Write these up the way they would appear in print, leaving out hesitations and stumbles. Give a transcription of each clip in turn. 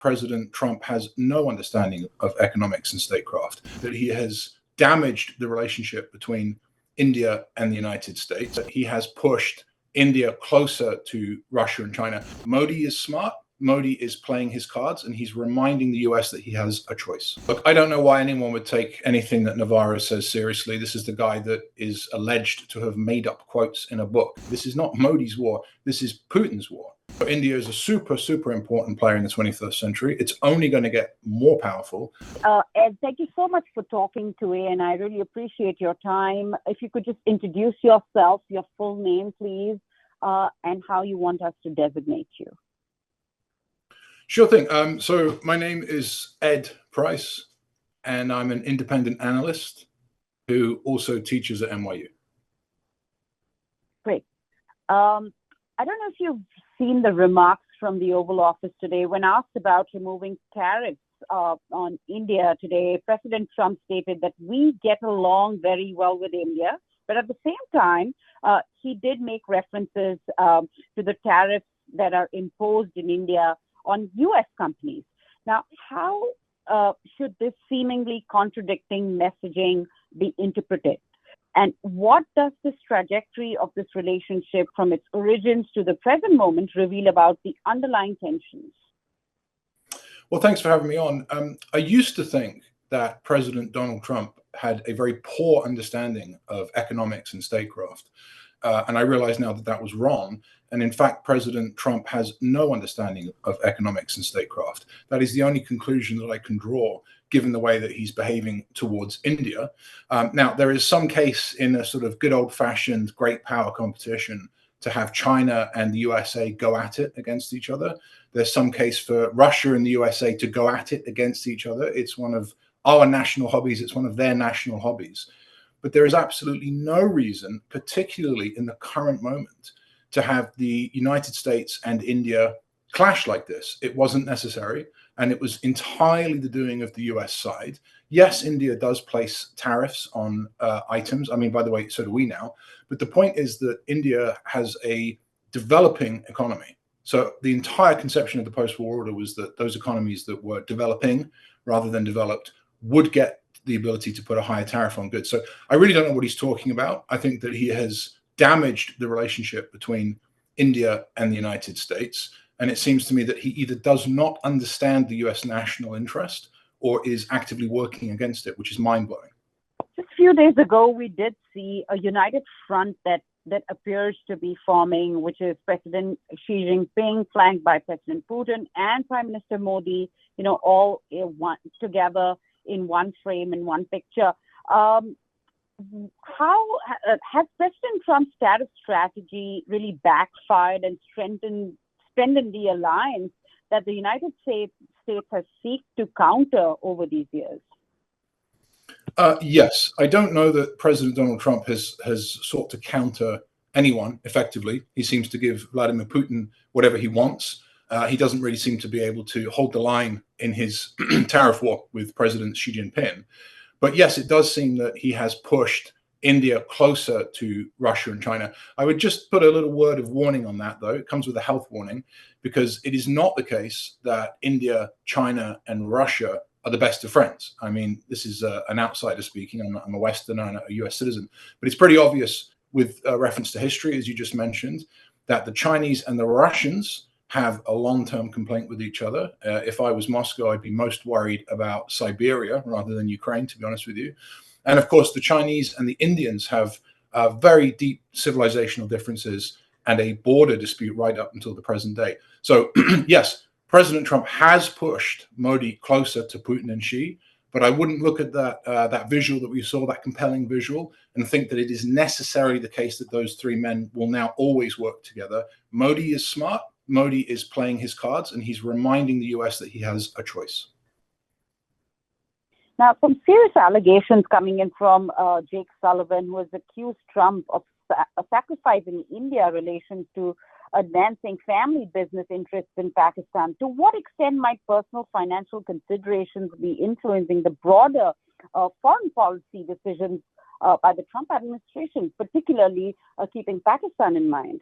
President Trump has no understanding of economics and statecraft, that he has damaged the relationship between India and the United States, that he has pushed India closer to Russia and China. Modi is smart. Modi is playing his cards, and he's reminding the US that he has a choice. Look, I don't know why anyone would take anything that Navarro says seriously. This is the guy that is alleged to have made up quotes in a book. This is not Modi's war. This is Putin's war. India is a super, super important player in the 21st century. It's only going to get more powerful. Ed, thank you so much for talking today, and I really appreciate your time. If you could just introduce yourself, your full name, please, and how you want us to designate you. Sure thing. So my name is Ed Price, and I'm an independent analyst who also teaches at NYU. Great. I don't know if you've seen the remarks from the Oval Office today. When asked about removing tariffs on India today, President Trump stated that we get along very well with India, but at the same time, he did make references to the tariffs that are imposed in India on U.S. companies. Now, how should this seemingly contradicting messaging be interpreted? And what does this trajectory of this relationship from its origins to the present moment reveal about the underlying tensions? Well, thanks for having me on. I used to think that President Donald Trump had a very poor understanding of economics and statecraft. And I realize now that that was wrong. And in fact, President Trump has no understanding of economics and statecraft. That is the only conclusion that I can draw, given the way that he's behaving towards India. Now, there is some case in a sort of good old-fashioned great power competition to have China and the USA go at it against each other. There's some case for Russia and the USA to go at it against each other. It's one of our national hobbies. It's one of their national hobbies. But there is absolutely no reason, particularly in the current moment, to have the United States and India clash like this. It wasn't necessary, and it was entirely the doing of the US side. Yes, India does place tariffs on items. I mean, by the way, so do we now. But the point is that India has a developing economy. So the entire conception of the post-war order was that those economies that were developing rather than developed would get the ability to put a higher tariff on goods. So I really don't know what he's talking about. I think that he has damaged the relationship between India and the United States. And it seems to me that he either does not understand the US national interest or is actively working against it, which is mind-blowing. Just a few days ago, we did see a united front that appears to be forming, which is President Xi Jinping, flanked by President Putin and Prime Minister Modi, all together in one frame, in one picture. How has President Trump's tariff strategy really backfired and strengthened the alliance that the United States has sought to counter over these years? Yes, I don't know that President Donald Trump has sought to counter anyone effectively. He seems to give Vladimir Putin whatever he wants. He doesn't really seem to be able to hold the line in his tariff war with President Xi Jinping. But yes, it does seem that he has pushed India closer to Russia and China. I would just put a little word of warning on that, though. It comes with a health warning, because it is not the case that India, China, and Russia are the best of friends. I mean, this is an outsider speaking. I'm a Westerner and a US citizen. But it's pretty obvious with reference to history, as you just mentioned, that the Chinese and the Russians have a long-term complaint with each other. If I was Moscow, I'd be most worried about Siberia rather than Ukraine, to be honest with you. And of course, the Chinese and the Indians have very deep civilizational differences and a border dispute right up until the present day. So yes, President Trump has pushed Modi closer to Putin and Xi, but I wouldn't look at that visual that we saw, that compelling visual, and think that it is necessarily the case that those three men will now always work together. Modi is smart. Modi is playing his cards, and he's reminding the US that he has a choice. Now, some serious allegations coming in from Jake Sullivan, who has accused Trump of sacrificing India relations to advancing family business interests in Pakistan. To what extent might personal financial considerations be influencing the broader foreign policy decisions by the Trump administration, particularly keeping Pakistan in mind?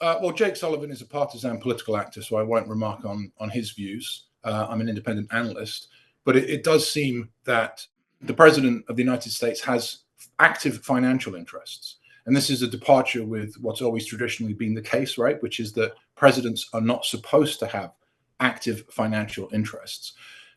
Well, Jake Sullivan is a partisan political actor, so I won't remark on his views. I'm an independent analyst, but it does seem that the president of the United States has active financial interests. And this is a departure with what's always traditionally been the case, right? Which is that presidents are not supposed to have active financial interests.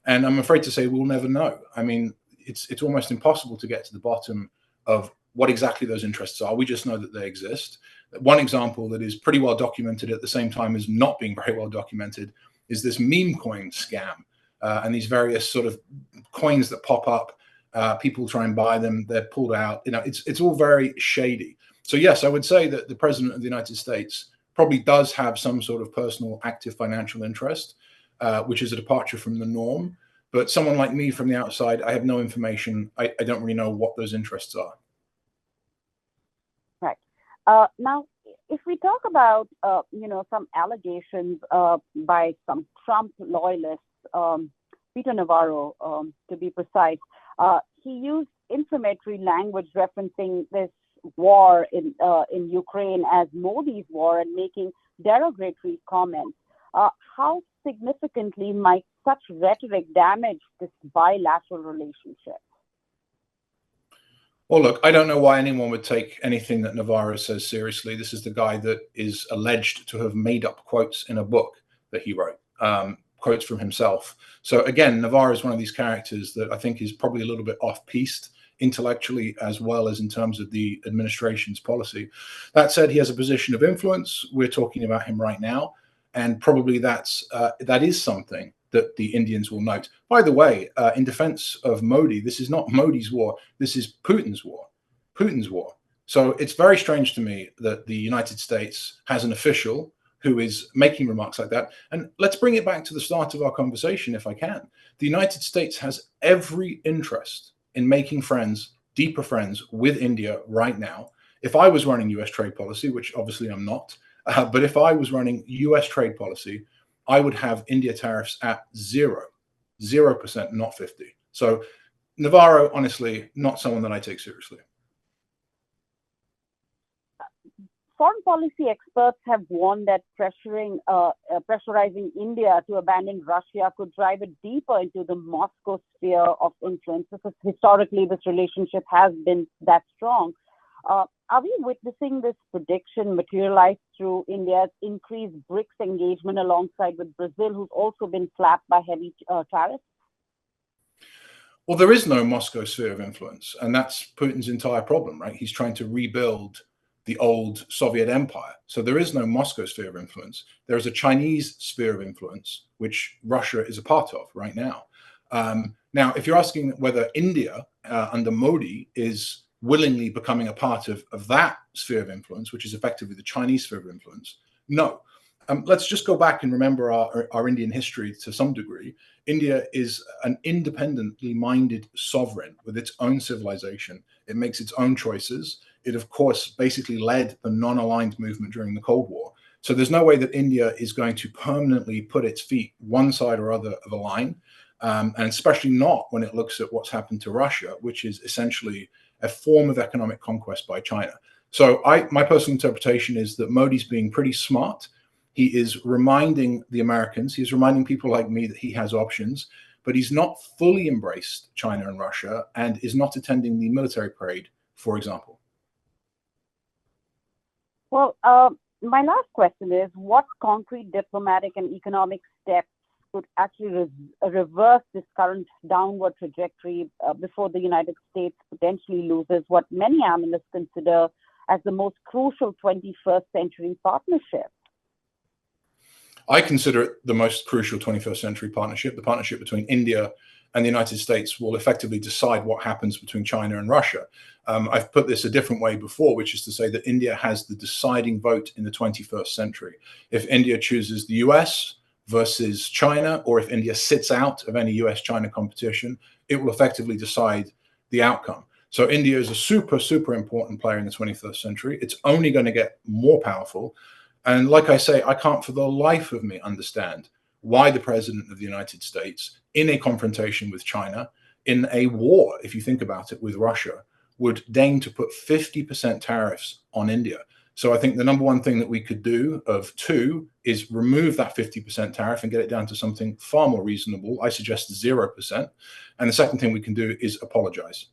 And I'm afraid to say we'll never know. I mean, it's almost impossible to get to the bottom of what exactly those interests are. We just know that they exist. One example that is pretty well documented at the same time as not being very well documented is this meme coin scam, and these various sort of coins that pop up. People try and buy them, they're pulled out. You know, it's all very shady. So yes, I would say that the president of the United States probably does have some sort of personal active financial interest, which is a departure from the norm. But someone like me from the outside, I have no information. I don't really know what those interests are. Right. Now, if we talk about, some allegations by some Trump loyalists, Peter Navarro, to be precise, he used inflammatory language referencing this war in Ukraine as Modi's war and making derogatory comments. How significantly might such rhetoric damage this bilateral relationship? Well, look, I don't know why anyone would take anything that Navarro says seriously. This is the guy that is alleged to have made up quotes in a book that he wrote, quotes from himself. So again, Navarro is one of these characters that I think is probably a little bit off-piste intellectually as well as in terms of the administration's policy. That said, he has a position of influence. We're talking about him right now, and probably that is something that the Indians will note. By the way, in defense of Modi, this is not Modi's war. This is Putin's war. Putin's war. So it's very strange to me that the United States has an official who is making remarks like that. And let's bring it back to the start of our conversation, if I can. The United States has every interest in making friends, deeper friends with India right now. If I was running US trade policy, which obviously I'm not, but if I was running US trade policy, I would have India tariffs at 0%, not 50. So Navarro, honestly, not someone that I take seriously. Foreign policy experts have warned that pressurizing India to abandon Russia could drive it deeper into the Moscow sphere of influence, because historically this relationship has been that strong. Are we witnessing this prediction materialize through India's increased BRICS engagement alongside with Brazil, who's also been slapped by heavy tariffs? Well, there is no Moscow sphere of influence, and that's Putin's entire problem, right? He's trying to rebuild the old Soviet empire. So there is no Moscow sphere of influence. There is a Chinese sphere of influence, which Russia is a part of right now. Now, if you're asking whether India under Modi is willingly becoming a part of that sphere of influence, which is effectively the Chinese sphere of influence, no. Let's just go back and remember our Indian history to some degree. India is an independently minded sovereign with its own civilization. It makes its own choices. It, of course, basically led the non-aligned movement during the Cold War. So there's no way that India is going to permanently put its feet one side or other of a line, and especially not when it looks at what's happened to Russia, which is essentially a form of economic conquest by China. So my personal interpretation is that Modi's being pretty smart. He is reminding the Americans, he's reminding people like me that he has options, but he's not fully embraced China and Russia and is not attending the military parade, for example. Well, my last question is, what concrete diplomatic and economic steps could actually reverse this current downward trajectory before the United States potentially loses what many analysts consider as the most crucial 21st century partnership? I consider it the most crucial 21st century partnership. The partnership between India and the United States will effectively decide what happens between China and Russia. I've put this a different way before, which is to say that India has the deciding vote in the 21st century. If India chooses the US versus China, or if India sits out of any US-China competition, it will effectively decide the outcome. So India is a super, super important player in the 21st century. It's only going to get more powerful. And like I say, I can't for the life of me understand why the president of the United States, in a confrontation with China, in a war, if you think about it, with Russia, would deign to put 50% tariffs on India. So I think the number one thing that we could do of two is remove that 50% tariff and get it down to something far more reasonable. I suggest 0%. And the second thing we can do is apologize.